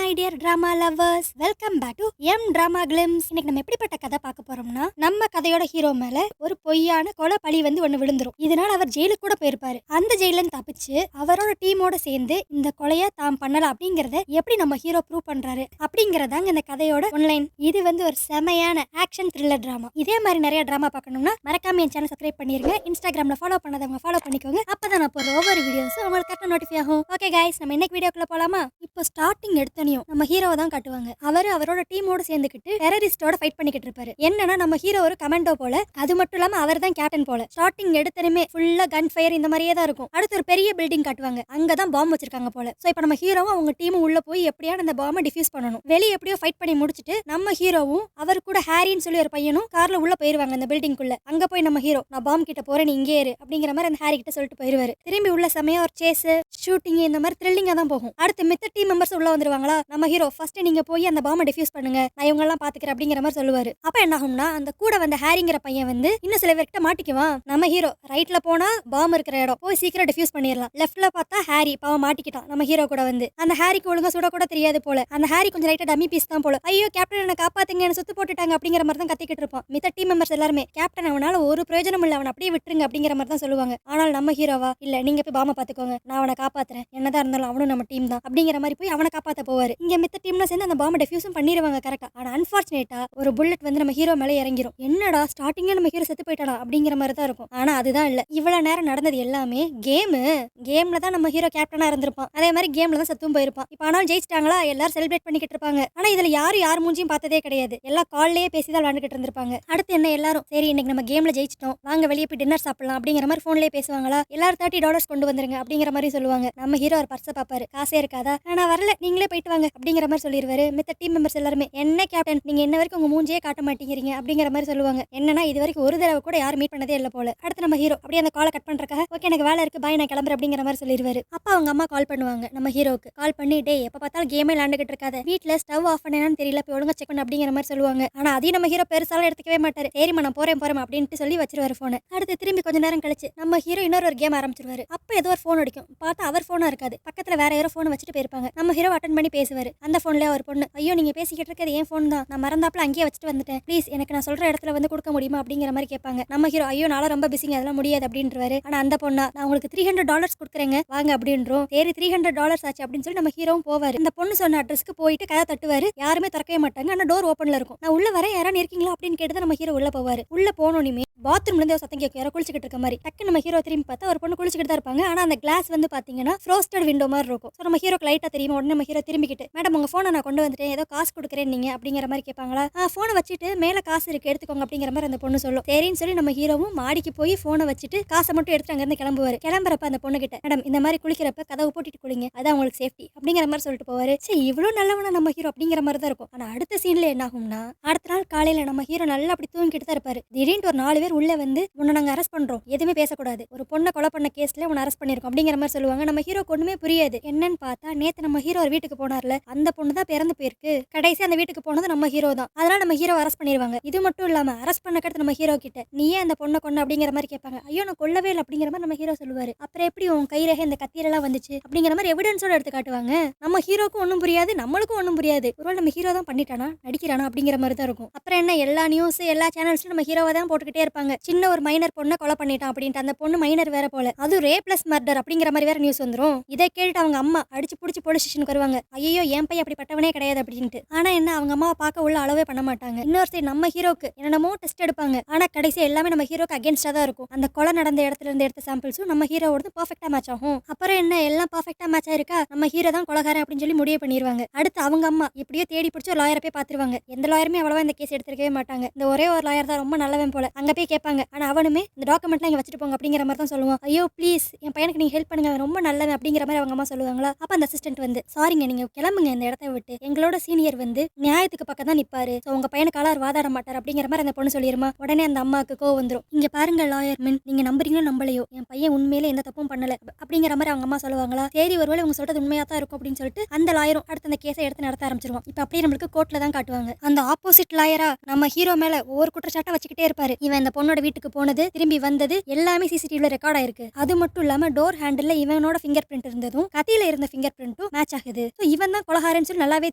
My dear drama lovers, welcome back to எம் drama glimpse. இன்னைக்கு நம்ம எப்படிப்பட்ட கதை பார்க்க போறோம்னா, நம்ம கதையோட ஹீரோ மேல ஒரு பொய்யான கொலை பழி ஒண்ணு விழுந்துரும். இதனால அவர் ஜெயிலுக்கு கூட போயிருப்பாரு. அந்த ஜெயில இருந்து தப்பிச்சு அவரோட டீமோட சேர்ந்து இந்த கொலையை தாம் பண்ணலாம் அப்படிங்கறத எப்படி நம்ம ஹீரோ ப்ரூவ் பண்றாரு அப்படிங்கறதாங்க இந்த கதையோட ஒன்லைன். இது ஒரு செமையான ஆக்ஷன் த்ரில்லர் டிராமா. இதே மாதிரி நிறைய டிராமா பார்க்கணும்னா மறக்காம என் சேனல் சப்ஸ்கிரைப் பண்ணிருங்க. இன்ஸ்டாகிராம்ல ஃபாலோ பண்ணாதவங்க ஃபாலோ பண்ணிக்கோங்க. அப்பதான் நான் போற ஒவ்வொரு வீடியோஸ் உங்களுக்கு கரெக்டா நோட்டிஃபை ஆகும். ஓகே கைஸ், நம்ம இன்னைக்கு வீடியோக்குள்ள போலாமா? இப்போ ஸ்டார்டிங் எடுத்தனையும் நம்ம ஹீரோவை தான் காட்டுவாங்க. அவரோட டீமோட சேர்ந்துக்கிட்டு டெரரிஸ்டோட ஃபைட் பண்ணிக்கிட்டு இருப்பாரு. என்னன்னா நம்ம ஹீரோ ஒரு கமாண்டோ போல, அது மட்டும் இல்லாம அவர் தான் கேப்டன் போல. ஸ்டார்டிங் எடுத்தனுமே ஃபுல்லா கன் ஃபயர் இந்த மாதிரியே தான் இருக்கும். அடுத்து ஒரு பெரிய பில்டிங் காட்டுவாங்க, அங்கதான் பாம்பு வச்சிருக்காங்க போல. சோ இப்போ நம்ம ஹீரோவும் அவங்க டீமும் உள்ள போய் எப்படியான அந்த பாம்பை டிஃப்யூஸ் பண்ணணும். வெளியே எப்படியோ ஃபைட் பண்ணி முடிச்சிட்டு நம்ம ஹீரோவும் அவர் கூட ஹாரின்னு சொல்லி ஒரு பையனும் கார்ல உள்ள போயிருவாங்க அந்த பில்டிங்குள்ள. அங்க போய் நம்ம ஹீரோ நான் பாம்பு கிட்ட போறேன், நீ இங்கே இரு அப்படிங்கிற மாதிரி அந்த ஹாரி கிட்ட சொல்லிட்டு போயிருவாரு. திரும்பி உள்ள சமயம் ஒரு சேஸ் ஷூட்டிங் இந்த மாதிரி த்ரில்லிங்கா தான் போகும். அடுத்து மித்த டீம் மெம்பர்ஸ் உள்ள வந்துருவாங்களா. நம்ம ஹீரோ ஃபர்ஸ்ட் நீங்க போய் அந்த பாம்பை டிஃப்யூஸ் பண்ணுங்க, நான் இவங்க எல்லாம் பாத்துக்கிறேன் அப்படிங்கிற மாதிரி சொல்லுவாரு. அப்ப என்ன ஆகும்னா அந்த கூட வந்த ஹாரிங்கிற பையன் இன்னும் சில பேர்கிட்ட மாட்டிக்குவான். நம்ம ஹீரோ ரைட்ல போனா பாம்பு இருக்கிற இடம் போய் சீக்கிரம் டிஃப்யூஸ் பண்ணிடலாம். லெஃப்ட்ல பார்த்தா ஹாரி பாவம் மாட்டிக்கிட்டான். நம்ம ஹீரோ கூட அந்த ஹாரிக்கு ஒழுங்கா சுட கூட தெரியாது போல. அந்த ஹாரி கொஞ்சம் லைட்டா டம்மி பீஸ் தான் போல. ஐயோ கேப்டன் என்ன காப்பாத்துங்க, என்ன சுத்து போட்டுட்டாங்க அப்படிங்கிற மாதிரி தான் கத்திக்கிட்டு இருப்பான். மித்த டீம் மெம்பர்ஸ் எல்லாருமே கேப்டன் அவனால ஒரு பிரயோஜனம் இல்ல, அவன் அப்படியே விட்டுருங்க அப்படிங்கிற மாதிரி தான் சொல்லுவாங்க. ஆனால் நம்ம ஹீரோவா இல்ல, நீங்க போய் பாம்பை பாத்துக்கோங்க, நான் அவனை காப்பாத்துறேன், என்னதான் இருந்தாலும் அவனும் நம்ம டீம் தான் அப்படிங்கிற மாதிரி போய் அவனை காப்பாத்த போவாரு. இங்க மித்த டீம்ல சேர்ந்து அந்த பாம்பை டிஃப்யூஸும் பண்ணிடுவாங்க கரெக்டா. ஆனா அன்பார்ச்சுனேட்டா ஒரு புல்லட் நம்ம ஹீரோ மேல இறங்கிரும். என்னடா ஸ்டார்டிங்ல நம்ம ஹீரோ செத்து போயிட்டானா அப்படிங்கிற மாதிரி தான் இருக்கும். ஆனா அதுதான் இல்ல, இவ்வளவு நேரம் நடந்தது எல்லாமே கேம்ல தான் நம்ம ஹீரோ கேப்டனா இருந்திருப்பான். அதே மாதிரி கேம்ல தான் செத்தும் போயிருப்பான். இப்ப ஆனால் ஜெயிச்சிட்டாங்களா, எல்லாரும் செலிப்ரேட் பண்ணிக்கிட்டு இருப்பாங்க. ஆனா இதுல யார் மூஞ்சியும் பார்த்ததே கிடையாது. எல்லாம் கால்லயே பேசிதான் விளையாண்டுட்டு இருந்திருப்பாங்க. அடுத்து என்ன எல்லாரும் சரி இன்னைக்கு நம்ம கேம்ல ஜெயிச்சிட்டோம், வாங்க வெளியே போய் டின்னர் சாப்பிடலாம் அப்படிங்கிற மாதிரி போன்லயே பேசுவாங்களா. எல்லாரும் $30 கொண்டு வந்துருங்க அப்படிங்கிற மாதிரி சொல்லுவாங்க. நம்ம ஹீரோ ஒரு பர்ஸை பாப்பாரு, காசே இருக்காதா, நான் வரல நீங்களே போயிட்டு வாங்க அப்படிங்கிற மாதிரி சொல்லிடுவாரு. மித்த டீம் மெம்பர்ஸ் எல்லாருமே என்ன கேப்டன் நீங்க என்ன வரைக்கும் உங்க மூஞ்சியே காட்ட மாட்டேங்கிறீங்க அப்படிங்கிற மாதிரி சொல்லுவாங்க. என்னன்னா இது வரைக்கும் ஒரு தடவை கூட யாரும் மீட் பண்ணதே இல்ல போல. அடுத்து நம்ம ஹீரோ அப்படியே அந்த காலை கட் பண்றக்காக ஓகே எனக்கு வேலை இருக்கு பாய் நான் கிளம்புறேன் அப்படிங்கிற மாதிரி சொல்லிடுவாரு. அப்ப அவங்க அம்மா கால் பண்ணுவாங்க நம்ம ஹீரோக்கு. கால் பண்ணி டே எப்ப பார்த்தாலும் கேமே விளையாண்டுகிட்டு இருக்காத, வீட்டுல ஸ்டவ் ஆஃப் பண்ணேன்னு தெரியல போய் ஒழுங்கா செக் பண்ணு அப்படிங்கிற மாதிரி சொல்லுவாங்க. ஆனா அதையும் நம்ம ஹீரோ பெருசாலாம் எடுத்துக்கவே மாட்டாரு. சரிம்மா நான் போறேன் அப்படின்ட்டு சொல்லி வச்சிருவாரு போனை. அடுத்து திரும்பி கொஞ்ச நேரம் கழிச்சு நம்ம ஹீரோ இன்னொரு கேம் ஆரம்பிச்சிருவாரு. அப்ப ஏதோ ஒரு போன் அடிக்கும், பார்த்தா அவர் போனா இருக்காது, பக்கத்துல வேற யாரோ போன் வச்சுட்டு போயிருப்பாங்க. நம்ம ஹீரோ அட்டன் பண்ணி பேசுவாரு. அந்த போன்ல ஒரு பொண்ணு ஐயோ நீங்க பேசிக்கிட்டு இருக்கிறது ஏன் போன் தான், நான் மறந்தாப்புல அங்கேயே வச்சுட்டு வந்துட்டேன், ப்ளீஸ் எனக்கு நான் சொல்ற இடத்துல கொடுக்க முடியுமா அப்படிங்கிற மாதிரி கேட்பாங்க. நம்ம ஹீரோ ஐயோ நாளா ரொம்ப பிஸிங்க அதெல்லாம் முடியாது அப்படின்றாரு. ஆனா அந்த பொண்ணா நான் உங்களுக்கு $300 கொடுக்குறேங்க வாங்க அப்படின்றோம். சரி $300 ஆச்சு அப்படின்னு சொல்லி நம்ம ஹீரோவும் போவாரு. அந்த பொண்ணு சொன்ன அட்ரஸ்க்கு போயிட்டு கதை தட்டுவாரு. யாருமே திறக்கவே மாட்டாங்க. ஆனா டோர் ஓப்பன்ல இருக்கும். நான் உள்ள வரேன் யாராவது இருக்கீங்களா அப்படின்னு கேட்டு நம்ம ஹீரோ உள்ள போவாரு. உள்ள போனோனுமே பாத்ரூம்ல இருந்து சத்தம் கேட்கும், யாரோ குளிச்சுக்கிட்டு இருக்க மாதிரி. டக்கு நம்ம ஹீரோ திரும்பி பார்த்தா ஒரு பொண்ணு குளிச்சுக்கிட்டு தான் இருப்பாங்க. ஆனா அந்த கிளாஸ் பாத்தீங்கன்னா ஃப்ரோஸ்டட் விண்டோ மாதிரி இருக்கும். ஸோ நம்ம ஹீரோக்கு லைட்டா தெரியுமா. உடனே நம்ம ஹீரோ திரும்பிக்கிட்டு மேடம் உங்க போனை நான் கொண்டு வந்துட்டேன், ஏதோ காசு கொடுக்குறேன் நீங்க அப்படிங்கிற மாதிரி கேட்பாங்களா. போனை வச்சுட்டு மேல காசு இருக்கு எடுத்துக்கோங்க அப்படிங்கிற மாதிரி அந்த பொண்ணு சொல்லும். சரின்னு சொல்லி நம்ம ஹீரோவும் மாடிக்கு போய் போனை வச்சுட்டு காசை மட்டும் எடுத்து அங்க இருந்து கிளம்புவாரு. கிளம்புறப்ப அந்த பொண்ணு கிட்ட மேடம் இந்த மாதிரி குளிக்கிறப்ப கதவு போட்டுட்டு குளிங்க, அதான் உங்களுக்கு சேஃப்டி அப்படிங்கிற மாதிரி சொல்லிட்டு போவாரு. சரி இவ்வளவு நல்லவனா நம்ம ஹீரோ அப்படிங்கிற மாதிரி தான் இருக்கும். ஆனா அடுத்த சீன்ல என்ன ஆகும்னா அடுத்த நாள் காலையில நம்ம ஹீரோ நல்லா அப்படி தூங்கிட்டு தான் இருப்பாரு. திடீர்னு ஒரு 4 பேர் உள்ள உன்னை நாங்க அரெஸ்ட் பண்றோம், எதுவுமே பேசக்கூடாது, ஒரு பொண்ணை கொலை பண்ண கேஸ்ல உன்னை அரெஸ்ட் பண்ணிருக்கோம் அப்படிங்கிற மாதிரி சொல்லுவாங்க. நம்ம ஹீரோ ஒண்ணுமே புரியாது. என்னன்னு பார்த்தா நேத்து நம்ம ஹீரோ ஒரு வீட்டுக்கு போனார்ல, அந்த பொண்ணு தான் பிறந்து போயிருக்கு. கடைசி அந்த வீட்டுக்கு போனது நம்ம ஹீரோ தான். அதனால நம்ம ஹீரோ அரெஸ்ட் பண்ணிடுவாங்க. இது மட்டும் இல்லாம அரெஸ்ட் பண்ண கடத்து நம்ம ஹீரோ கிட்ட நீ ஏன் அந்த பொண்ணை கொன்ன அப்படிங்கிற மாதிரி கேட்பாங்க. ஐயோ நான் கொல்லவே இல்லை அப்படிங்கிற மாதிரி நம்ம ஹீரோ சொல்லுவாரு. அப்புறம் எப்படி உன் கைரேகை இந்த கத்தியெல்லாம் வந்துச்சு அப்படிங்கிற மாதிரி எவிடன்ஸோட எடுத்து காட்டுவாங்க. நம்ம ஹீரோக்கும் ஒன்றும் புரியாது, நம்மளுக்கும் ஒன்றும் புரியாது. ஒருவேளை நம்ம ஹீரோ தான் பண்ணிட்டானா நடிக்கிறானா அப்படிங்கிற மாதிரி தான் இருக்கும். அப்புறம் என்ன எல்லா நியூஸ் எல்லா சேனல்ஸ்லும் நம்ம ஹீரோவை தான் போட்டுக்கிட்டே இருப்பாங்க. சின்ன ஒரு மைனர் பொண்ணை கொலை பண்ணிட்டான் அப்படின்ட்டு. அந்த பொண்ணு மைனர் வேற போல, அது ரேப் பிளஸ் மர்டர் அப்படிங்கிற மாதிரி வேற நியூஸ் வந்துரும். இதை கேட்டு அவங்க அம்மா அடிச்சு புடிச்சு போலீஸ் ஸ்டேஷனுக்கு வருவாங்க. ஐயோ என் பையன் அப்படிப்பட்டவனே கிடையாது அப்படின்ட்டு. ஆனா என்ன அவங்க அம்மாவை பார்க்க உள்ள அளவே பண்ண மாட்டாங்க. இன்னொரு சைடு நம்ம ஹீரோக்கு என்னென்னமோ டெஸ்ட் எடுப்பாங்க. ஆனா கடைசி எல்லாமே நம்ம ஹீரோக்கு அகேன்ஸ்டா தான் இருக்கும். அந்த கொலை நடந்த இடத்துல இருந்து எடுத்த சாம்பிள்ஸும் நம்ம ஹீரோவோட பர்ஃபெக்டா மேட்ச் ஆகும். அப்புறம் என்ன எல்லாம் பர்ஃபெக்டா மேட்ச் ஆயிருக்கா, நம்ம ஹீரோ தான் கொலைகாரன் அப்படின்னு சொல்லி முடிவு பண்ணிடுவாங்க. அடுத்து அவங்க அம்மா இப்படியே தேடி பிடிச்சி ஒரு லாயரை போய் பாத்துருவாங்க. எந்த லாயருமே அவ்வளவா இந்த கேஸ் எடுத்துருக்கவே மாட்டாங்க. இந்த ஒரே ஒரு லாயர் தான் ரொம்ப நல்லவன் போல. அங்க போய் கேட்பாங்க. ஆனா அவனுமே இந்த டாக்குமெண்ட்லாம் இங்க வச்சுட்டு போங்க அப்படிங்கிற மாதிரி தான் சொல்லுவான். ஐயோ ப்ளீஸ் என் பையனுக்கு நீங்க ஹெல்ப் பண்ணுங்க, ரொம்ப நல்லவன் அப்படிங்கிற மாதிரி அவங்க அம்மா சொல்லுவாங்களா. அப்ப அந்த அசிஸ்டன்ட் சாரிங்க நீங்க கிளம்புங்க இந்த இடத்த விட்டு, எங்களோட சீனியர் நியாயத்துக்கு பக்கம் தான் நிப்பாரு, உங்க பையனுக்கு ஆளார் வாதாட மாட்டார் அப்படிங்கிற மாதிரி அந்த பொண்ணு சொல்லிருமா. உடனே அந்த அம்மாவுக்கு கோவம் வந்துரும். இங்க பாருங்க லாயர் மின், நீங்க நம்புறீங்களோ நம்பலையோ என் பையன் உண்மையிலே எந்த தப்பும் பண்ணல அப்படிங்கிற மாதிரி அவங்க அம்மா சொல்லுவாங்களா. சரி ஒருவேளை உங்க சொல்றது உண்மையா தான் இருக்கும் அப்படின்னு சொல்லிட்டு அந்த லாயரும் அடுத்த அந்த கேஸை எடுத்து நடத்த ஆரம்பிச்சிருவோம். இப்ப அப்படியே நம்மளுக்கு கோர்ட்ல தான் காட்டுவாங்க. அந்த ஆப்போசிட் லாயரா நம்ம ஹீரோ மேல ஒவ்வொரு குற்றச்சாட்டை வச்சுக்கிட்டே இருப்பாரு. இவன் இந்த பொண்ணோட வீட்டுக்கு போனது திரும்பி வந்தது எல்லாமே சிசிடிவில ரெக்கார்ட் ஆயிருக்கு. அது மட்டும் இல்லாம டோர் ஹேண்டில் இவனோட ஃபிங்கர் பிரிண்ட் இருந்ததும் கத்தியில இருந்த ஃபிங்கர் பிரிண்ட்டும் மேட்ச் ஆகுது. இவன் இவன் தான் கொலகாரன்னு சொல்லி நல்லாவே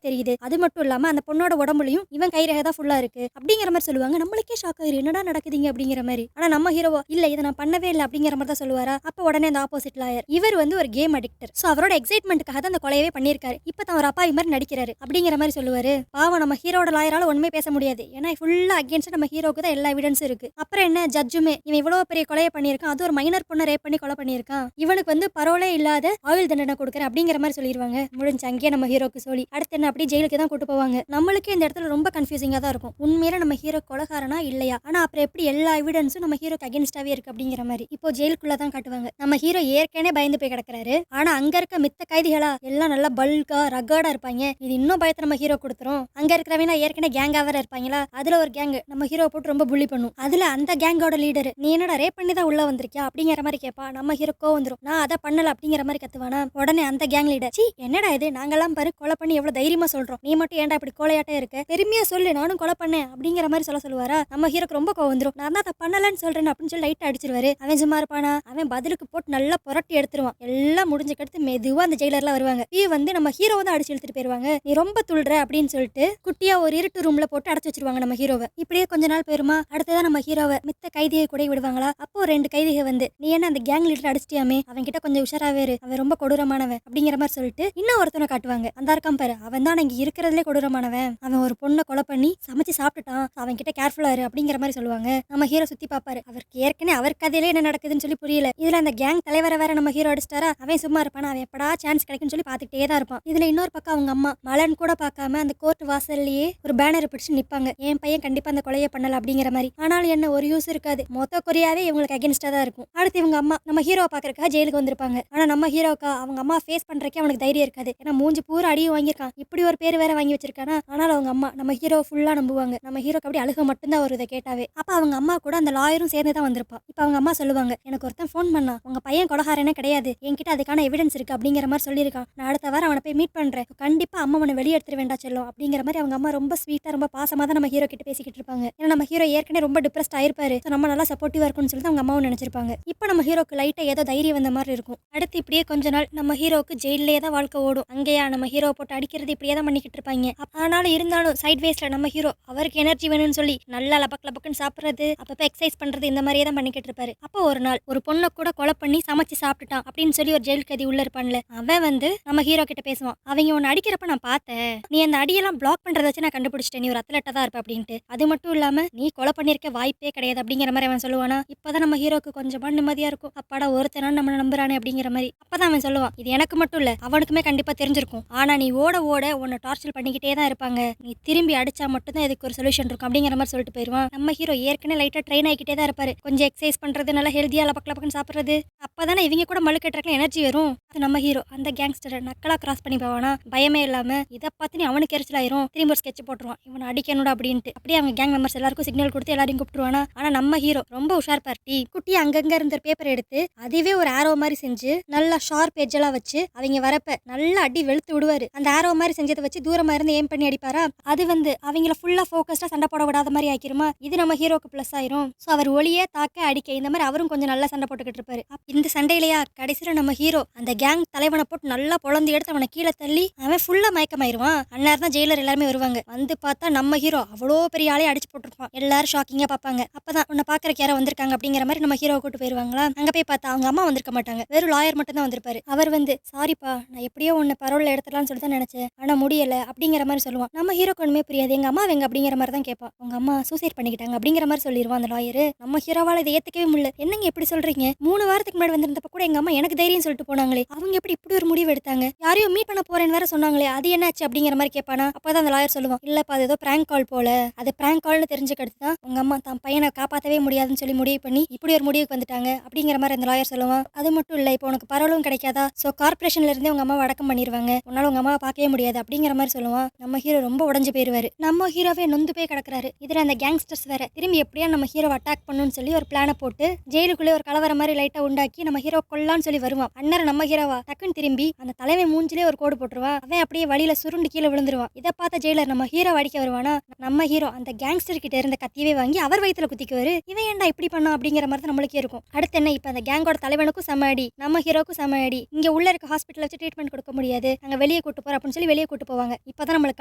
தெரியுது. அது மட்டும் இல்லாம அந்த பொண்ணோட உடம்புலயும் இவன் கைரேகை தான் ஃபுல்லா இருக்கு அப்படிங்கிற மாதிரி சொல்லுவாங்க. நம்மளுக்கே ஷாக் ஆயிரு, என்னடா நடக்குதுங்க அப்படிங்கிற மாதிரி. ஆனா நம்ம ஹீரோவோ இல்ல இதை நான் பண்ணவே இல்லை அப்படிங்கிற மாதிரி தான் சொல்லுவாரா. அப்ப உடனே அந்த ஆப்போசிட் லாயர் இவர் வந்து ஒரு கேம் அடிக்டர். சோ அவரோட எக்ஸைட்மெண்ட்டுக்காக தான் அந்த கொலையவே பண்ணியிருக்காரு. இப்ப தான் ஒரு அப்பாவி மாதிரி நடிக்கிறாரு அப்படிங்கிற மாதிரி சொல்லுவாரு. பாவம் நம்ம ஹீரோட லாயரால ஒண்ணுமே பேச முடியாது. ஏன்னா ஃபுல்லா அகேன்ஸ்ட் நம்ம ஹீரோக்கு தான் எல்லா எவிடன்ஸும் இருக்கு. அப்புறம் என்ன ஜட்ஜுமே இவன் இவ்வளவு பெரிய கொலையை பண்ணியிருக்கான், அது ஒரு மைனர் பொண்ணை ரேப் பண்ணி கொலை பண்ணியிருக்கான், இவனுக்கு வந்து பரோலே இல்லாத ஆயுள் தண்டனை கொடுக்குறேன் அப்படிங்கிற மாதிரி சொல்லிடுவாங்க. முடிஞ்சு அங்கேயே நம்ம ஹீரோக்கு சொல்லி அடுத்து என்ன அப்படி ஜெயிலுக்கு தான் கூட்டு போவாங்க. நம்மளுக்கே இந்த இடத்துல ரொம்ப கன்ஃபியூசிங்கா தான் இருக்கும். உண்மையில நம்ம ஹீரோ கொலைகாரனா இல்லையா, ஆனா அப்புறம் எப்படி எல்லா எவிடன்ஸும் நம்ம ஹீரோக்கு அகேன்ஸ்டாவே இருக்கு அப்படிங்கிற மாதிரி இப்போ ஜெயிலுக்குள்ள தான் காட்டுவாங்க. நம்ம ஹீரோ ஏற்கனவே பயந்து போய் கிடக்குறாரு. ஆனா அங்க இருக்க மித்த கைதிகளா எல்லாம் நல்லா பல்கா ரகர்டா இருப்பாங்க. இது இன்னும் பயத்தை நம்ம ஹீரோ கொடுத்துரும். அங்க இருக்கிறவங்க ஏற்கனவே கேங்கா வேற இருப்பாங்களா, அதுல ஒரு கேங் நம்ம ஹீரோ போட்டு ரொம்ப புள்ளி பண்ணும். அதுல அந்த கேங்கோட லீடர் நீ என்னடா ரேப் பண்ணி தான் உள்ள வந்திருக்கியா அப்படிங்கிற மாதிரி கேப்பா. நம்ம ஹீரோ கோவம் வந்துரும், நான் அதை பண்ணல அப்படிங்கிற மாதிரி கத்துவானா. உடனே அந்த கேங் லீடர் சி என்னடா இது, நாங்கெல்லாம் பாரு கொலை பண்ணி எவ்வளவு தைரியமா சொல்றோம், நீ மட்டும் ஏன்டா இப்படி கோலையாட்டே இருக்க, பெருமையா சொல்லு நானும் கொலை பண்ணேன் அப்படிங்கிற மாதிரி சொல்லுவாரா. நம்ம ஹீரோக்கு ரொம்ப கோவம் வந்துரும், நான் தான் அதை பண்ணலன்னு சொல்றேன் அப்படின்னு சொல்லி லைட்டா அடிச்சிருவாரு. அவன் சும்மா இருப்பானா, அவன் பதிலுக்கு போட்டு நல்லா புரட்டி எடுத்துருவான். எல்லாம் முடிஞ்சுக்கடுத்து மெதுவா அந்த ஜெயிலர்லாம் வருவாங்க. வந்து நம்ம ஹீரோவை தான் அடிச்சு இழுத்துட்டு போயிருவாங்க. நீ ரொம்ப துள்ளுற அப்படின்னு சொல்லிட்டு குட்டியா ஒரு இருட்டு ரூம்ல போட்டு அடைச்சு வச்சிருவாங்க நம்ம ஹீரோவை. இப்படியே கொஞ்ச நாள் போயிருமா, அடுத்ததான் நம்ம ஹீரோவை மித்த கைதியை கூட விடுவாங்களா. அப்போ 2 கைதிகள் வந்து நீ என்ன அந்த கேங் லீடர் அடிச்சிட்டியாமே, அவன் கிட்ட கொஞ்சம் உஷாராவே இரு, அவன் ரொம்ப கொடூரமானவன் அப்படிங்கிற மாதிரி சொல்லிட்டு இன்னும் ஒருத்தனை காட்டுவாங்க. அந்த இருக்கான் பாரு, அவன் தான் இங்க இருக்கிறதுலே கொடூரமானவன், அவன் ஒரு பொண்ணை கொலை பண்ணி சமைச்சு சாப்பிட்டுட்டான், அவன் கிட்ட கேர்ஃபுல்லா இரு அப்படிங்கிற மாதிரி சொல்லுவாங்க. நம்ம ஹீரோ சுத்தி பாப்பாரு. அவருக்கு ஏற்கனவே அவர் கதையிலே என்ன நடக்குதுன்னு சொல்லி புரியல. இதுல அந்த கேங் தலைவரை வேற நம்ம ஹீரோ அடிச்சிட்டாரா. அவன் சும்மா இருப்பான், அவன் எப்படா சான்ஸ் கிடைக்குன்னு சொல்லி பாத்துக்கிட்டே தான் இருப்பான். இதுல இன்னொரு பக்கம் அவங்க அம்மா மலன் கூட பார்க்காம அந்த கோர்ட் வாசல்லையே ஒரு பேனர் பிடிச்சு நிப்பாங்க. என் பையன் கண்டிப்பா அந்த கொலையை பண்ணல அப்படிங்கிற மாதிரி. ஆனாலும் என்ன ஒரு யூஸ் இருக்காது, மொத்த கொரியாவே இவங்களுக்கு அகேன்ஸ்டா தான் இருக்கும். அடுத்து இவங்க அம்மா நம்ம ஹீரோவை பாக்குறதுக்காக ஜெயிலுக்கு வந்திருப்பாங்க. ஆனா நம்ம ஹீரோக்கா அவங்க அம்மா ஃபேஸ் பண்றதுக்கே அவனுக்கு தைரியம் இருக்காது. ஏன்னா மூஞ்சி பூரா அடியும் வாங்கியிருக்கான், இப்படி ஒரு பேர் வேற வாங்கி வச்சிருக்கானா. ஆனாலும் அவங்க அம்மா நம்ம ஹீரோ ஃபுல்லா நம்புவாங்க. நம்ம ஹீரோக்கு அப்படி அழுக மட்டும்தான் வரும் இதை கேட்டாவே. அப்ப அவங்க அம்மா கூட அந்த லாயரும் சேர்ந்து தான் வந்திருப்பா. இப்ப அவங்க அம்மா சொல்லுவாங்க, எனக்கு ஒருத்தன் ஃபோன் பண்ணா, உங்க பையன் கொலகாரனே கிடையாது, என்கிட்ட அதுக்கான எவிடன்ஸ் இருக்கு அப்படிங்கிற மாதிரி சொல்லியிருக்கான், நான் அடுத்த வாரம் அவனை போய் மீட் பண்றேன், கண்டிப்பா அம்மா அவனை வெளியே எடுத்துட வேண்டாம் செல்லும் அப்படிங்கிற மாதிரி அவங்க அம்மா ரொம்ப ஸ்வீட்டா ரொம்ப பாசமா தான் நம்ம ஹீரோ கிட்ட பேசிக்கிட்டு இருப்பாங்க. ஏன்னா நம்ம ஹீரோ ஏற்கனவே ரொம்ப டிப்ரெஸ்ட் ஆயிருப்பாரு, நம்ம நல்லா சப்போர்ட்டிவா இருக்கும்னு சொல்லி அவங்க அம்மாவும் நினைச்சிருப்பாங்க. இப்போ நம்ம ஹீரோக்கு லைட்டா ஏதோ தைரியம் வந்த மாதிரி இருக்கும். அடுத்து இப்படியே கொஞ்ச நாள் நம்ம ஹீரோக்கு ஜெயிலே தான் வாழ்க்கை ஓடும். அங்கேயா நம்ம ஹீரோ போட்டு அடிக்கிறது இப்படியே தான் பண்ணிக்கிட்டு இருப்பாங்க. ஆனாலும் இருந்தாலும் சைட் வேஸ்ல நம்ம ஹீரோ அவருக்கு எனர்ஜி வேணும்னு சொல்லி நல்லா லபக் லபக்குன்னு சாப்பிடுறது, அப்பப்ப எக்ஸசைஸ் பண்றது, இந்த மாதிரியே தான் பண்ணிக்கிட்டு இருப்பாரு. அப்போ ஒரு நாள் ஒரு பொண்ணை கூட கொலை பண்ணி சமைச்சு சாப்பிட்டுட்டான் அப்படின்னு சொல்லி ஒரு ஜெயில் கைதி உள்ள இருப்பான்ல, அவன் வந்து நம்ம ஹீரோ கிட்ட பேசுவான். அவங்க உன்னை அடிக்கிறப்ப நான் பார்த்தேன், நீ அந்த அடியெல்லாம் பிளாக் பண்றத வச்சு நான் கண்டுபிடிச்சிட்டேன், நீ ஒரு அத்லட்டா தான் இருப்ப அப்படின்ட்டு. அது மட்டும் இல்லாம நீ கொலை பண்ணிருக்க வாய்ப்பே கிடையாது அப்படிங்கிற மாதிரி அவன் சொல்லுவானா. இப்பதான் நம்ம ஹீரோக்கு கொஞ்சமா நிம்மதியா இருக்கும். அப்பாடா ஒருத்தனால நம்ம நம்புறானே அப்படிங்கிற மாதிரி. அப்பதான் அவன் சொல்லுவான், இது எனக்கு மட்டும் இல்ல அவனுக்குமே கண்டிப்பா தெரிஞ்சிருக்கும், ஆனா நீ ஓட ஓட உன்னை டார்ச்சர் பண்ணிக்கிட்டே தான் இருப்பாங்க, நீ திரும்பி அடிச்சா மட்டும்தான் இதுக்கு ஒரு சொல்யூஷன் இருக்கும் அப்படிங்கிற மாதிரி சொல்லிட்டு போயிருவான். நம்ம ஹீரோ ஏற்கனவே லைட்டா ட்ரெயின் ஆகிக்கிட்டே தான் இருப்பாரு. கொஞ்சம் எக்ஸசைஸ் பண்றது, நல்லா ஹெல்தியா லபக் லபக்குன்னு சாப்பிடுறது, அப்பதானே இவங்க கூட மழுக்கட்டுறதுல எனர்ஜி வரும். நம்ம ஹீரோ அந்த கேங்ஸ்டரை நக்கலா கிராஸ் பண்ணி போவானா, பயமே இல்லாம. இதை பார்த்து நீ அவனுக்கு எரிச்சலாயிரும், திரும்ப ஒரு ஸ்கெட்ச் போட்டுருவான், இவனை அடிக்கணும்டா அப்படின்ட்டு. அப்படியே அவங்க கேங் மெம்பர்ஸ் எல்லாருக்கும் சிக்னல் கொடுத்து எல்லாரையும் கூப்பிட்டுருவானா. ஆனா நம்ம ஹீரோ ரொம்ப உஷார் பார்ட்டி, குட்டி அங்கங்க இருந்த பேப்பர் எடுத்து அதுவே ஒரு ஆரோ மாதிரி செஞ்சு நல்லா ஷார்ப் எட்ஜ் எல்லாம் வச்சு அவங்க வரப்ப நல்லா அடி வெளுத்து விடுவாரு. அந்த ஆரோ மாதிரி செஞ்சதை வச்சு தூரமா இருந்து ஏம் பண்ணி அடிப்பாரா. அது வந்து அவங்கள ஃபுல்லா ஃபோக்கஸ்டா சண்டை போட விடாத மாதிரி ஆக்கிருமா. இது நம்ம ஹீரோக்கு பிளஸ் ஆயிரும். சோ அவர் ஒளியே தாக்க அடிக்க இந்த மாதிரி அவரும் கொஞ்சம் நல்லா சண்டை போட்டுக்கிட்டு இருப்பாரு. இந்த சண்டையிலையா கடைசியில நம்ம ஹீரோ அந்த கேங் தலைவனை போட்டு நல்லா பொழந்து எடுத்து அவனை கீழே தள்ளி அவன் ஃபுல்லா மயக்கமாயிருவான். அந்நேரம் தான் ஜெயிலர் எல்லாருமே வருவாங்க. வந்து பார்த்தா நம்ம ஹீரோ அவ்வளோ பெரிய ஆளே அடிச்சு போட்டிருப்பான். எல்லாரும் ஷாக்கிங்கா பார்ப்பாங்க. அப்பதான் உன்னை பாக்குறக்கு யாரோ வந்திருக்காங்க அப்படிங்கிற மாதிரி நம்ம ஹீரோ கூட்டு போயிருவாங்களா. அங்க போய் பார்த்தா அவங்க அம்மா வந்திருக்க மாட்டாங்க, வெறும் லாயர் மட்டும் தான் வந்திருப்பாரு. அவர் வந்து சாரிப்பா, நான் எப்படியோ உன்னை பரோல்ல எடுத்துடலாம்னு சொல்லி தான் நினைச்சேன், ஆனா முடியல அப்படிங்கிற மாதிரி சொல்லுவான். நம்ம ஹீரோக்கு ஒண்ணுமே புரியாது, எங்க அம்மா வெங்க அப்படிங்கிற மாதிரி தான் கேட்பான். உங்க அம்மா சூசைட் பண்ணிக்கிட்டாங்க அப்படிங்கிற மாதிரி சொல்லிடுவான் அந்த லாயர். நம்ம ஹீரோவால இதை ஏத்துக்கவே முடியல. என்னங்க எப்படி சொல்றீங்க, 3 வாரத்துக்கு முன்னாடி வந்திருந்தப்ப கூட எங்க அம்மா எனக்கு தைரியம் சொல்லிட்டு போனாங்களே, அவங்க எப்படி இப்படி ஒரு முடிவு எடுத்தாங்க, யாரையும் மீட் பண்ண போறேன்னு வேற சொன்னாங்களே, அது என்னாச்சு அப்படிங்கிற மாதிரி கேட்பானா. அப்பதான் அந்த லாயர் சொல்லுவான், இல்லப்பா அது ஏதோ பிராங்க் கால் போல, அது பிராங்க் கால்னு தெரிஞ்சுக்கிட்டு தான் உங்க அம்மா தான் பையனை காப்பாற்றவே முடியாதுன்னு சொல்லி முடிவு பண்ணி இப்படி ஒரு முடிவுக்கு வந்துட்டாங்க அப்படிங்கிற மாதிரி அந்த லாயர் சொல்லுவான். அது மட்டும் இல்ல, இப்போ உனக்கு பரவலும் கிடைக்காதா, சோ கார்பரேஷன்ல இருந்தே உங்க அம்மா அடக்கம் பண்ணிடுவாங்க, உன்னால உங்க அம்மாவை பார்க்கவே முடியாது அப்படிங்கிற மாதிரி சொல்லுவான். நம்ம ஹீரோ ரொம்ப உடஞ்சு போயிருவாரு. நம்ம ஹீரோவே நொந்து போய் கிடக்குறாரு. இதுல அந்த கேங்ஸ்டர்ஸ் வேற திரும்பி எப்படியா நம்ம ஹீரோ அட்டாக் பண்ணணும்னு சொல்லி ஒரு பிளானை போட்டு ஜெயிலுக்குள்ளே ஒரு கலவர மாதிரி லைட்டா உண்டாக்கி நம்ம ஹீரோ கொல்லான்னு சொல்லி வருவான். அண்ணர் நம்ம ஹீரோவா டக்குன்னு திரும்பி அந்த தலைவன் மூஞ்சிலே ஒரு கோடு போட்டுருவா. அவன் அப்படியே வழியில சுருண்டு கீழே விழுந்துருவான். இதை பார்த்த ஜெயிலர் நம்ம ஹீரோ அடிக்க வருவானா. நம்ம ஹீரோ அந்த கேங்ஸ்டர் கிட்ட இருந்த கத்தியவே வாங்கி அவர் வயித்துல குத்திக்குவாரு. இவன் ஏன்டா இப்படி பண்ணா அப்படிங்கிற மாதிரி நம்மளுக்கே இருக்கும். அடுத்து என்ன, இப்ப அந்த கேங்கோட தலைவனுக்கும் சம அடி, நம்ம ஹீரோக்கும் சம அடி. இங்க உள்ள இருக்க ஹாஸ்பிட்டல் வச்சு ட்ரீட்மெண்ட் கொடுக்க முடியாது, அங்க வெளியே வெளியே கூட்டு போற அப்படின்னு சொல்லி வெளியே கூட்டு போவாங்க. இப்பதான் நம்மளுக்கு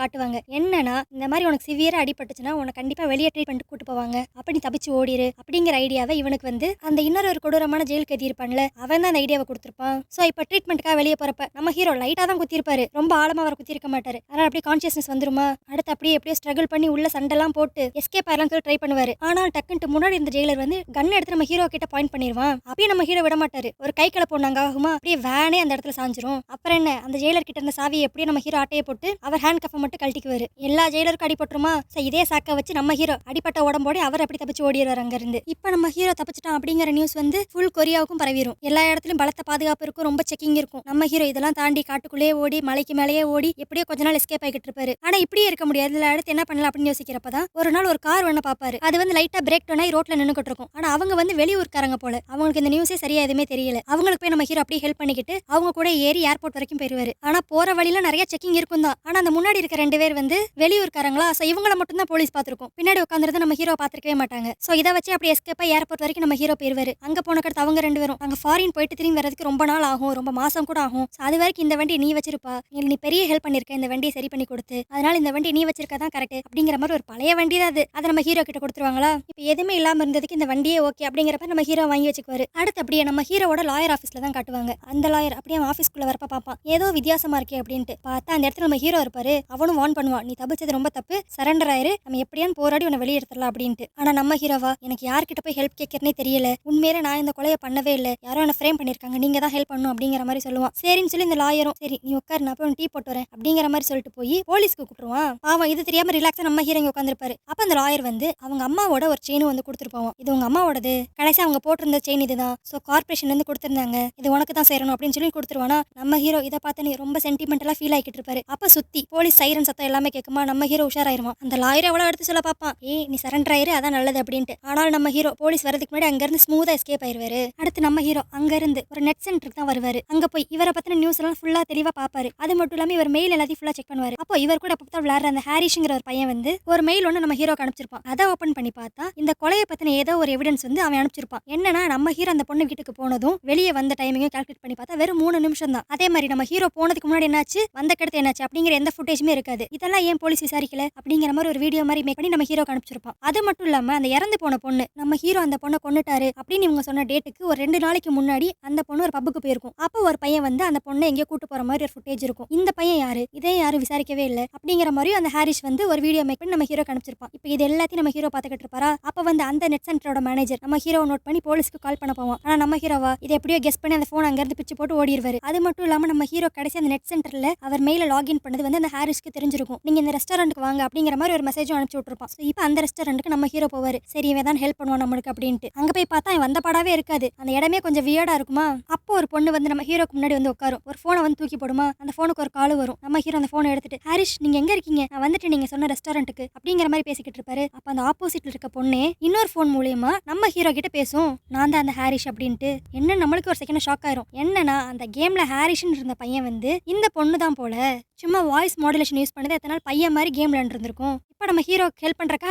காட்டுவாங்க என்னன்னா, இந்த மாதிரி உனக்கு சிவியரா அடிபட்டுச்சுன்னா உனக்கு கண்டிப்பா வெளியே ட்ரீட் பண்ணிட்டு கூட்டு போவாங்க, அப்படி தப்பிச்சு ஓடிரு அப்படிங்கிற ஐடியாவை இவனுக்கு வந்து அந்த இன்னொரு ஒரு கொடூரமான ஜெயில் கைதி இருப்பான்ல, அவன் தான் அந்த ஐடியாவை கொடுத்துருப்பான். ஸோ இப்போ ட்ரீட்மெண்ட்டுக்காக வெளியே போறப்ப நம்ம ஹீரோ லைட்டா தான் குத்திருப்பாரு, ரொம்ப ஆழமா அவர் குத்திருக்க மாட்டாரு. அதனால அப்படியே கான்சியஸ்னஸ் வந்துருமா, அடுத்து அப்படியே எப்படியோ ஸ்ட்ரகிள் பண்ணி உள்ள சண்டெல்லாம் போட்டு எஸ்கேப் ஆகலாம் சொல்லி ட்ரை பண்ணுவாரு. ஆனால் டக்குன்ட்டு முன்னாடி இந்த ஜெயிலர் வந்து கன் எடுத்து நம்ம ஹீரோ கிட்ட பாயிண்ட் பண்ணிடுவான். அப்படியே நம்ம ஹீரோ விட மாட்டாரு. ஒரு கை கலப்பு ஒண்ணாங்க ஆகுமா, அப்படியே வேனே அந்த இடத்துல சாஞ்சிரும். அப்புறம் என்ன, அந்த ஜெயிலர் கிட்ட இருந்த சாவியை எப்படியே நம்ம ஹீரோ ஆட்டையை போட்டு அவர் ஹேண்ட் கஃபை மட்டும் கழட்டிக்குவாரு. எல்லா ஜெயிலருக்கும் அடிபட்டுருமா, இதே சாக்க வச்சு நம்ம ஹீரோ அடிப்பட்ட உடம்போட அவர் அப்படி தப்பிச்சு ஓடிடுவார் அங்க இருந்து. இப்ப நம்ம ஹீரோ தப்பிச்சிட்டான் அப்படிங்கிற நியூஸ் வந்து ஃபுல் கொரியாவுக்கும் பரவிடும். எல்லா இடத்துலயும் பலத்த பாதுகாப்பு இருக்கும், ரொம்ப செக்கிங் இருக்கும். நம்ம ஹீரோ இதெல்லாம் தாண்டி காட்டுக்குள்ளேயே ஓடி மலைக்கு மேலேயே ஓடி எப்படியோ கொஞ்ச நாள் எஸ்கேப் ஆகிட்டு இருப்பாரு. ஆனா இப்படியே இருக்க முடியாது, இதுல அடுத்து என்ன பண்ணலாம் அப்படின்னு யோசிக்கிறப்பதான் ஒரு நாள் ஒரு கார் ஒண்ணு பாப்பாரு. அது வந்து லைட்டா பிரேக் டவுன் ஆகி ரோட்ல நின்னுக்கிட்டு இருக்கும். ஆனா அவங்க வந்து வெளியூர்காரங்க போல, அவங்களுக்கு இந்த நியூஸே சரியா எதுவுமே தெரியல. அவங்களுக்கு போய் நம்ம ஹீரோ அப்படியே ஹெல்ப் பண்ணிக்கிட்டு அவங்க கூட ஏறி ஏர்போர்ட் வரைக்கும் போயிருவாரு. ஆனா போற வழியில நிறைய செக்கிங் இருக்கும் தான். ஆனா அந்த முன்னாடி இருக்க 2 பேர் வந்து வெளியூர்காரங்களா, சோ இவங்கள மட்டும் தான் போலீஸ் பாத்துருக்கும், பின்னாடி உட்காந்துருந்து நம்ம ஹீரோ பாத்துருக்கவே மாட்டாங்க. சோ இதை வச்சு அப்படி எஸ்கேப் ஆகி ஏர்போர்ட் வரைக்கும் நம்ம ஹீரோ போயிருவாரு. அங்க போனக்கடுத்து அவங்க 2 பேரும் அங்க ஃபாரின் போயிட்டு திரும்பி வரதுக்கு ரொம்ப நாள் ஆகும், ரொம்ப மாசம் கூட ஆகும். அது வரைக்கும் இந்த வண்டி நீ வச்சிருப்பா, நீ பெரிய ஹெல்ப் பண்ணிருக்க இந்த வண்டியை சரி பண்ணி கொடுத்து, அதனால இந்த வண்டி நீ வச்சிருக்கதான் கரெக்ட் அப்படிங்கிற மாதிரி ஒரு பழைய வண்டி தான் அது. அதை நம்ம ஹீரோ கிட்ட கொடுத்துருவாங்களா. இப்ப எதுவுமே இல்லாம இருந்ததுக்கு இந்த வண்டியே ஓகே அப்படிங்கிறப்ப நம்ம ஹீரோ வாங்கி வச்சுக்குவாரு. அடுத்து அப்படியே நம்ம ஹீரோவோட லாயர் ஆஃபீஸ்ல தான் காட்டுவாங்க. அந்த லாயர் அப்படியே ஆஃபீஸ்க்குள்ள வரப்ப பாப்பான், ஏதோ வித்தியாசமா இருக்கே அப்படின்ட்டு பார்த்தா அந்த இடத்துல நம்ம ஹீரோ இருப்பாரு. அவனும் வார்ன் பண்ணுவான், நீ தப்பிச்சது ரொம்ப தப்பு, சரண்டர் ஆயிரு, நம்ம எப்படியான்னு போராடி உன்னை வெளியே எடுத்துடலாம் அப்படின்ட்டு. ஆனா நம்ம ஹீரோவா, எனக்கு யார்கிட்ட போய் ஹெல்ப் கேட்கறனே தெரியல, உண்மையில நான் இந்த கொலையை பண்ணவே இல்லை, யாரோ என்ன ஃப்ரேம் பண்ணிருக்காங்க, நீங்க தான் ஹெல்ப் பண்ணணும் அப்படிங்கிற மாதிரி சொல்லுவான். சரின்னு சொல்லி இந்த லாயரும் சரி நீ உட்காரு, நான் போய் டீ போட்டு வரேன் அப்படிங்கிற மாதிரி சொல்லிட்டு போய் போலீஸ்க்கு கூப்பிட்டுருவான். அவன் இது தெரியாம ரிலாக்ஸா நம்ம ஹீரோ உட்காந்துருப்பாரு. அப்ப அந்த லாயர் வந்து அவங்க அம்மாவோட ஒரு செயின் வந்து கொடுத்துருப்பான். இது உங்க அம்மாவோடது, கடைசி அவங்க போட்டிருந்த செயின் இதுதான், சோ கார்பரேஷன்ல இருந்து கொடுத்திருந்தாங்க, இது உனக்கு தான் சேரணும் அப்படின்னு சொல்லி கொடுத்துருவானா. நம்ம ஹீரோ இதை பார்த்து நீ ரொம்ப சென்டிமெண்டலா ஃபீல் ஆகிட்டு இருப்பாரு. அப்ப சுத்தி போலீஸ் சைரன் சத்தம் எல்லாமே கேட்குமா, நம்ம ஹீரோ உஷாராயிருவான். அந்த லாயர் எவ்வளவு எடுத்து சொல்ல பாப்பான், ஏய் நீ சரண்டர் ஆயிரு அதான் நல்லது அப்படின்ட்டு. ஆனால் நம்ம ஹீரோ போலீஸ் வரதுக்கு முன்னாடி அங்க இருந்து ஸ்மூதா எஸ்கேப் ஆயிருவாரு. அடுத்து நம்ம ஹீரோ அங்க இருந்து ஒரு நெட் சென்டருக்கு தான் வருவாரு. அங்க போய் இவரை பத்தின நியூஸ் எல்லாம் ஃபுல்லா தெளிவா பாப்பாரு. அது மட்டும் இல்லாம இவர் மெயில் எல்லாத்தையும் ஃபுல்லா செக் பண்ணுவாரு. அப்போ இவர் கூட அப்போ விளையாடுற அந்த ஹாரிஷ்ங்கிற ஒரு பையன் வந்து ஒரு மெயில் ஒன்று நம்ம ஹீரோக்கு அனுப்பிச்சிருப்பான். அதை ஓப்பன் பண்ணி பார்த்தா இந்த கொலையை பத்தின ஏதோ ஒரு எவிடன்ஸ் வந்து அவன் அனுப்பிச்சிருப்பான். என்னன்னா நம்ம ஹீரோ அந்த பொண்ணு வீட்டுக்கு போனதும் வெளியே வந்த டைமிங்கும் கால்குலேட் பண்ணி பார்த்தா வெறும் 3 நிமிஷம் தான். அதே மாதிரி நம்ம ஹீரோ போனதுக்கு முன்னாடி என்னாச்சு, வந்த கடத்து என்னாச்சு அப்படிங்கிற எந்த ஃபுட்டேஜுமே இருக்காது. இதெல்லாம் ஏன் போலீஸ் விசாரிக்கல அப்படிங்கிற மாதிரி ஒரு வீடியோ மாதிரி மேக் பண்ணி நம்ம ஹீரோக்கு அனுப்பிச்சிருப்பான். அது மட்டும் இல்லாம அந்த இறந்து போன பொண்ணு, நம்ம ஹீரோ அந்த பொண்ணை கொன்னுட்டாரு அப்படின்னு இவங்க சொன்ன டேட்டுக்கு ஒரு 2 நாளைக்கு முன்னாடி அந்த பொண்ணு ஒரு பப்புக்கு போயிருக்கும். அப்போ ஒரு பையன் வந்து அந்த பொண்ணை எங்கேயோ கூட்டு போற மாதிரி ஒரு ஃபுட்டேஜ் இருக்கும். இந்த பையன் யாரு, இதே யாரும் விசாரிக்கவே இல்லை அப்படிங்கிற மாதிரி அந்த ஹாரிஷ் வந்து ஒரு வீடியோ மேக் பண்ணி நம்ம ஹீரோக்கு அனுப்பிச்சிருப்பான். இப்போ இது எல்லாத்தையும் நம்ம ஹீரோ பார்த்துக்கிட்டு இருப்பாரா. அப்போ வந்து அந்த நெட் சென்டரோட மேனேஜர் நம்ம ஹீரோ நோட் பண்ணி போலீஸ்க்கு கால் பண்ண போவான். ஆனா நம்ம ஹீரோவா இதை எப்படியோ கெஸ் பண்ணி அந்த போன் அங்க இருந்து பிச்சு போட்டு ஓடிடுவாரு. அது மட்டும் இல்லாம நம்ம ஹீரோ கடைசி அந்த நெட் சென்டர்ல அவர் மெயில லாகின் பண்ணது வந்து அந்த ஹாரிஷ்க்கு தெரிஞ்சிருக்கும். நீங்க இந்த ரெஸ்டாரண்ட்டுக்கு வாங்க அப்படிங்கிற மாதிரி ஒரு மெசேஜும் அனுப்பிச்சு விட்டுருப்பான். இப்போ அந்த ரெஸ்டாரண்ட்டுக்கு நம்ம ஹீரோ போவாரு. சரி இவன் தான் ஹெல்ப் பண்ணுவான் நம்மளுக்கு அப்படின்ட்டு. அங்க போய் பார்த்தா வந்த படாவே இருக்காது, அந்த இடமே கொஞ்சம் வியர்டா இருக்குமா. அப்போ ஒரு பொண்ணு வந்து நம்ம ஹீரோக்கு முன்னாடி வந்து உட்காரும். ஒரு போனை வந்து தூக்கி போடுமா, அந்த போனுக்கு ஒரு கால் வரும். நம்ம ஹீரோ அந்த போனை எடுத்துட்டு, ஹாரிஷ் நீங்க எங்க இருக்கீங்க, நான் வந்துட்டு நீங்க சொன்ன ரெஸ்டாரண்ட்டுக்கு அப்படிங்கிற மாதிரி பேசிக்கிட்டு இருப்பாரு. அப்ப அந்த ஆப்போசிட்ல இருக்க பொண்ணே இன்னொரு போன் மூலியமா நம்ம ஹீரோ கிட்ட பேசும், நான் தான் அந்த ஹாரிஷ் அப்படின்ட்டு. என்ன நம்மளுக்கு ஒரு செகண்ட் ஷாக் ஆயிரும். என்னன்னா அந்த கேம்ல ஹாரிஷ்னு இருந்த பையன் வந்து இந்த பொண்ணு தான் போல, சும்மா வாய்ஸ் மாடுலேஷன் யூஸ் பண்ணது எத்தனை நாள் பையன் மாதிரி கேம்ல இருந்திருக்கும். இப்போ நம்ம ஹீரோ ஹெல்ப் பண்றக்க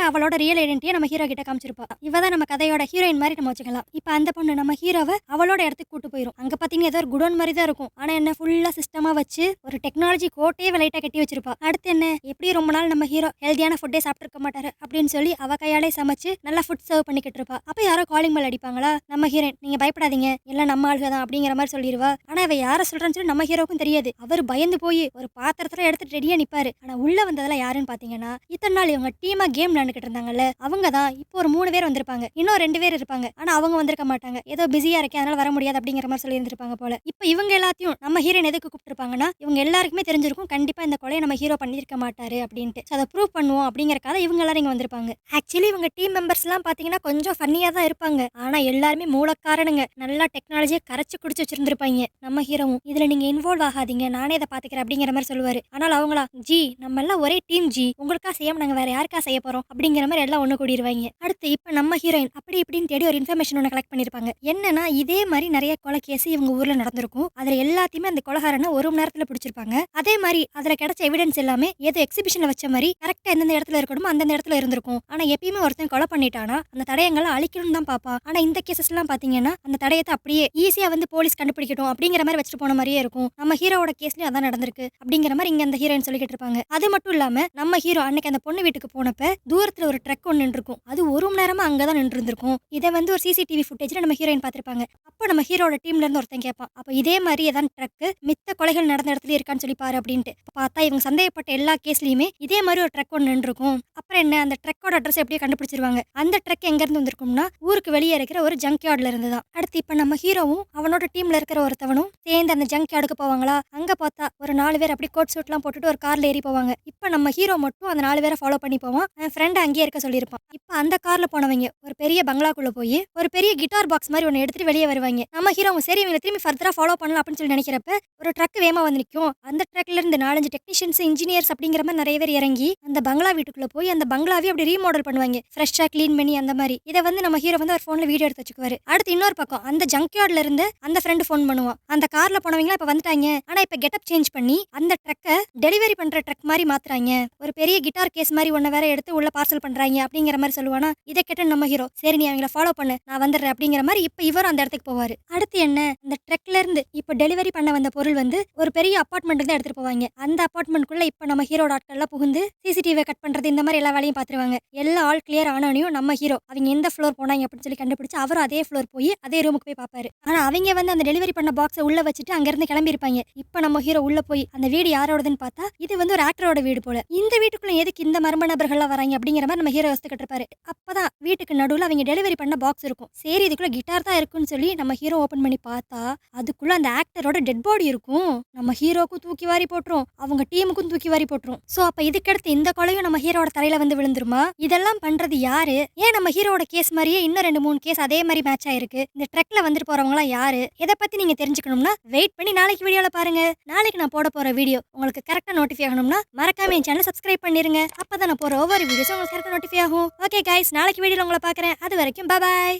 அவளோட ரியல் ஐடென்டிட்டியை நம்ம ஹீரோ கிட்ட காமிச்சிருப்பா. இவதான் நம்ம கதையோட ஹீரோயின் மாதிரி நம்ம வச்சுக்கலாம். இப்போ அந்த பொண்ணு நம்ம ஹீரோவை அவளோட இடத்துக்கு கூட்டு போயிடும். அங்க பாத்தீங்கன்னா ஏதோ ஒரு குடோன் மாதிரி தான் இருக்கும். ஆனா என்ன ஃபுல்லா சிஸ்டமா வச்சு ஒரு டெக்னாலஜி கோட்டையே லைட்டா கட்டி வச்சிருப்பா. அடுத்து என்ன, எப்படி ரொம்ப நாள் நம்ம ஹீரோ ஹெல்தியான ஃபுட்டே சாப்பிட்டு இருக்க மாட்டாரு அப்படின்னு சொல்லி அவ கையாலே சமைச்சு நல்லா ஃபுட் சர்வ் பண்ணிக்கிட்டு இருப்பா. அப்ப யாரோ காலிங் பெல் அடிப்பாங்களா. நம்ம ஹீரோயின் நீங்க பயப்படாதீங்க, எல்லாம் நம்ம ஆளுக தான் அப்படிங்கிற மாதிரி சொல்லிடுவா. ஆனா அவ யார சொல்றான்னு சொல்லி நம்ம ஹீரோக்கும் தெரியாது. அவர் பயந்து போய் ஒரு பாத்திரத்துல எடுத்துட்டு ரெடியா நிப்பாரு. ஆனா உள்ள வந்ததெல்லாம் யாருன்னு பாத்தீங்கன்னா இத்தனை நாள் இவங்க டீமா கேம் விளையாண்டுக்கிட்டு இருந்தாங்கல்ல, அவங்க தான். இப்போ ஒரு 3 பேர் வந்திருப்பாங்க, இன்னும் 2 பேர் இருப்பாங்க. ஆனா அவங்க வந்திருக்க மாட்டாங்க, ஏதோ பிஸியா இருக்கே அதனால வர முடியாது அப்படிங்கிற மாதிரி சொல்லி இருந்திருப்பாங்க போல. இப்போ இவங்க எல்லாத்தையும் நம்ம ஹீரோயின் எதுக்கு கூப்பிட்டுருப்பாங்கன்னா இவங்க எல்லாருக்குமே தெரிஞ்சிருக்கும் கண்டிப்பா இந்த கொலையை நம்ம ஹீரோ பண்ணிருக்க மாட்டாரு அப்படின்ட்டு. அதை ப்ரூவ் பண்ணுவோம் அப்படிங்கறக்காக இவங்க எல்லாரும் இங்க வந்திருப்பாங்க. ஆக்சுவலி இவங்க டீம் மெம்பர்ஸ் எல்லாம் பாத்தீங்கன்னா கொஞ்சம் ஃபன்னியா தான் இருப்பாங்க. ஆனா எல்லாருமே மூலக்காரனுங்க, நல்லா டெக்னாலஜியை கரைச்சு குடிச்சு வச்சிருந்திருப்பாங்க. நம்ம ஹீரோவும் இதுல நீங்க இன்வால்வ் ஆகாதீங்க, நானே இதை பாத்துக்கிறேன் அப்படிங்கிற மாதிரி சொல்லுவாரு. சொல்லுவாரு. ஆனால் அவங்களா ஜி நம்ம எல்லாம் ஒரே டீம் ஜி, உங்களுக்கா செய்யாம நாங்க வேற யாருக்கா செய்ய போறோம் அப்படிங்கிற மாதிரி எல்லாம் ஒண்ணு கூடிடுவாங்க. அடுத்து இப்ப நம்ம ஹீரோயின் அப்படி இப்படின்னு தேடி ஒரு இன்ஃபர்மேஷன் ஒன்று கலெக்ட் பண்ணிருப்பாங்க. என்னன்னா இதே மாதிரி நிறைய கொலை கேஸ் இவங்க ஊர்ல நடந்திருக்கும். அதுல எல்லாத்தையுமே அந்த கொலைகாரனை 1 மணி நேரத்துல பிடிச்சிருப்பாங்க. அதே மாதிரி அதுல கிடைச்ச எவிடன்ஸ் எல்லாமே ஏதோ எக்ஸிபிஷன்ல வச்ச மாதிரி கரெக்டா எந்தெந்த இடத்துல இருக்கணுமோ அந்தந்த இடத்துல இருந்திருக்கும். ஆனா எப்பயுமே ஒருத்தன் கொலை பண்ணிட்டானா அந்த தடயங்களை அழிக்கணும்னு தான் பாப்பா. ஆனா இந்த கேசஸ் எல்லாம் பாத்தீங்கன்னா அந்த தடயத்தை அப்படியே ஈஸியா வந்து போலீஸ் கண்டுபிடிக்கட்டும் அப்படிங்கிற மாதிரி வச்சுட்டு போன மாதிரியே இருக்கும். நம்ம ஹீரோவோட கேஸ்லயும் அதான் நடந்திருக்கு அப்படிங்கிற மாதிரி இங்க அந்த ஹீரோயின் சொல்லிக்கிட்டு இருப்பாங்க. அது மட்டும் இல்லாம நம்ம ஹீரோ அன்னைக்கு அந்த பொண்ணு வீட்டுக்கு போனப்ப தூரத்துல ஒரு ட்ரக் ஒன்று நின்றுருக்கும். அது 1 மணி நேரமா அங்கதான் நின்று இருந்திருக்கும். இதை வந்து ஒரு சிசிடிவி ஃபுட்டேஜ்ல நம்ம ஹீரோயின் பாத்திருப்பாங்க. அப்போ நம்ம ஹீரோட டீம்ல இருந்து ஒருத்தன் கேட்பான், அப்ப இதே மாதிரி ஏதாவது ட்ரக் மித்த கொலைகள் நடந்த இடத்துல இருக்கான்னு சொல்லி பாரு அப்படின்ட்டு. பார்த்தா இவங்க சந்தேகப்பட்ட எல்லா கேஸ்லயுமே இதே மாதிரி ஒரு ட்ரக் ஒன்று நின்றுருக்கும். அப்புறம் என்ன, அந்த ட்ரக்கோட அட்ரஸ் எப்படியே கண்டுபிடிச்சிருவாங்க. அந்த ட்ரக் எங்க இருந்து வந்திருக்கும்னா ஊருக்கு வெளியே இருக்கிற ஒரு ஜங்க் யார்ட்ல இருந்து தான். அடுத்து இப்ப நம்ம ஹீரோவும் அவனோட டீம்ல இருக்கிற ஒருத்தவனும் சேர்ந்து அந்த ஜங்க் யார்டுக்கு போவாங்களா. அங்க பார்த்தா ஒரு 4 பேர் அப்படி கோட் சூட் எல்லாம் போட்டுட்டு ஒரு கார்ல ஏறி போவாங்க. இப்ப நம்ம ஹீரோ மட்டும் அந்த 4 பேரை ஃபாலோ பண்ணி போவான். என் ஃப்ரெண்ட் அங்கேயே இருக்க சொல்லியிருப்பான். இப்ப அந்த கார்ல போனவங்க ஒரு பெரிய பங்களாக்குள்ள போய் ஒரு பெரிய கிட்டார் பாக்ஸ் மாதிரி ஒன்று எடுத்துட்டு வெளியே வருவாங்க. நம்ம ஹீரோ சரி இவங்க திரும்பி ஃபர்தரா ஃபாலோ பண்ணலாம் அப்படின்னு சொல்லி நினைக்கிறப்ப ஒரு ட்ரக் வேகமா வந்து நிற்கும். அந்த ட்ரக்ல இருந்து 4-5 டெக்னீஷியன்ஸ் இன்ஜினியர்ஸ் அப்படிங்கிற மாதிரி நிறைய பேர் இறங்கி அந்த பங்களா வீட்டுக்குள்ள போய் அந்த பங்களாவே அப்படி ரீமாடல் பண்ணுவாங்க, ஃப்ரெஷ்ஷா க்ளீன் பண்ணி அந்த மாதிரி. இதை வந்து நம்ம ஹீரோ வந்து அவர் போன்ல வீடியோ எடுத்து வச்சுக்குவாரு. அடுத்து இன்னொரு பக்கம் அந்த ஜங்க் யார்ட்ல இருந்து அந்த ஃப்ரெண்ட் ஃபோன் பண்ணுவான். அந்த கார்ல போனவங்க இப்ப வந்துட்டாங்க, ஆனா இப்ப கெட்டப் சேஞ்ச் பண்ணி அந்த ட்ரக்கை டெலிவரி பண்ற ட்ரக் மாதிரி மாத்துறாங்க. ஒரு பெரிய கிட்டார் கேஸ் மாதிரி ஒன்ன வேற எடுத்து உள்ள பார்சல் பண்றாங்க அப்படிங்கிற மாதிரி சொல்லுவானா. இதை கேட்ட நம்ம ஹீரோ சரி நீ அவங்கள ஃபாலோ பண்ணு நான் வந்துடுறேன் அப்படிங்கிற மாதிரி இப்ப இவர் அந்த இடத்துக்கு போவாரு. அடுத்து என்ன, அந்த ட்ரக்ல இருந்து இப்ப டெலிவரி பண்ண வந்த பொருள் வந்து ஒரு பெரிய அபார்ட்மெண்ட் தான் எடுத்துட்டு போவாங்க. அந்த அபார்ட்மெண்ட்குள்ள இப்ப நம்ம ஹீரோட ஆட்கள்லாம் புகுந்து சிசிடிவி கட் பண்றது இந்த மாதிரி எல்லா வேலையும் பாத்துருவாங்க. எல்லா ஆல் கிளியர் ஆனானையும் நம்ம ஹீரோ அவங்க எந்த ஃப்ளோர் போனாங்க அப்படின்னு சொல்லி கண்டுபிடிச்சு அவரும் அதே ஃப்ளோர் போய் அதே ரூமுக்கு போய் பாப்பாரு. ஆனா அவங்க வந்து அந்த டெலிவரி பண்ண பாக்ஸை உள்ள வச்சுட்டு அங்க இருந்து கிளம்பி இருப்பாங்க. இப்ப நம்ம ஹீரோ உள்ள போய் அந்த வீடு யாரோடதுன்னு பார்த்தா இது வந்து ஒரு ஆக்டரோட வீடு போல. இந்த வீட்டுக்குள்ள எதுக்கு இந்த மர்ம நபர்கள்லாம் வராங்க அப்படிங்கிற மாதிரி நம்ம ஹீரோ யோசிச்சுக்கிட்டு இருப்பாரு. அப்பதான் வீட்டுக்கு நடுவுல அவங்க டெலிவரி பண்ண பாக்ஸ் இருக்கும். சரி இதுக்குள்ள கிட்டார் தான் இருக்குன்னு சொல்லி நம்ம ஹீரோ ஓபன் பண்ணி பார்த்தா அதுக்குள்ள அந்த ஆக்டரோட டெட் பாடி இருக்கும். நம்ம ஹீரோக்கும் தூக்கி வாரி போட்டுரும், அவங்க டீமுக்கும் தூக்கி வாரி போட்டுரும். சோ அப்ப இதுக்கடுத்து இந்த கொலையும் நம்ம ஹீரோட தலையில வந்து விழுந்துருமா? இதெல்லாம் பண்றது யாரு? ஏன் நம்ம ஹீரோட கேஸ் மாதிரியே இன்னும் 2-3 கேஸ் அதே மாதிரி மேட்ச் ஆயிருக்கு. இந்த ட்ரக்ல வந்துட்டு போறவங்க யாரு? இதை பத்தி நீங்க தெரிஞ்சுக்கணும்னா வெயிட் பண்ணி நாளைக்கு வீடியோல பாருங்க. நாளைக்கு நான் போட போற வீடியோ உங்களுக்கு கரெக்டா நோட்டிஃபை ஆகணும்னா மறக்காம என் சேனலை சப்ஸ்கிரைப் பண்ணிருங்க. அப்பதான் நான் போற ஒவ்வொரு வீடியோஸும் உங்களுக்கு கரெக்டா நோட்டிஃபை ஆகும். ஓகே கைஸ், நாளைக்கு வீடியோல உங்களை பாக்குறேன். அது வரைக்கும் பாய்.